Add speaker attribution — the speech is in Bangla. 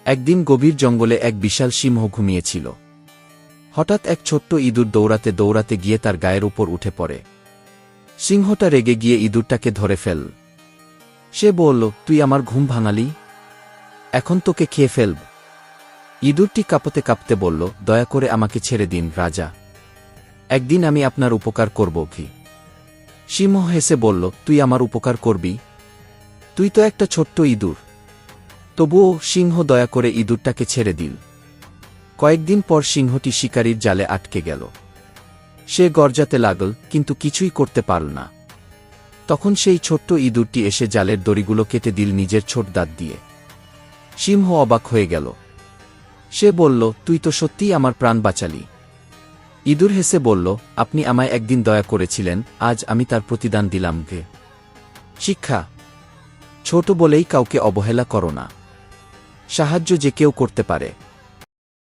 Speaker 1: একদিন গভীর জঙ্গলে এক বিশাল সিংহ ঘুমিয়েছিল। হঠাৎ এক ছোট্ট ইঁদুর দৌড়াতে দৌড়াতে গিয়ে তার গায়ের উপর উঠে পড়ে। সিংহটা রেগে গিয়ে ইঁদুরটাকে ধরে ফেল। সে বলল, তুই আমার ঘুম ভাঙালি, এখন তোকে খেয়ে ফেলব। ইঁদুরটি কাঁপতে কাঁপতে বলল, দয়া করে আমাকে ছেড়ে দিন রাজা, একদিন আমি আপনার উপকার করব কি? সিংহ হেসে বলল, তুই আমার উপকার করবি? তুই তো একটা ছোট্ট ইঁদুর। তবুও সিংহ দয়া করে ইঁদুরটাকে ছেড়ে দিল। কয়েকদিন পর সিংহটি শিকারীর জালে আটকে গেল। সে গর্জাতে লাগল, কিন্তু কিছুই করতে পারল না। তখন সেই ছোট্ট ইঁদুরটি এসে জালের দড়িগুলো কেটে দিল নিজের ছোট দাঁত দিয়ে। সিংহ অবাক হয়ে গেল। সে বলল, তুই তো সত্যিই আমার প্রাণ বাঁচালি। ইঁদুর হেসে বলল, আপনি আমায় একদিন দয়া করেছিলেন, আজ আমি তার প্রতিদান দিলাম। গে শিক্ষা, ছোট বলেই কাউকে অবহেলা করো না। সাহায্য যে কেউ করতে পারে।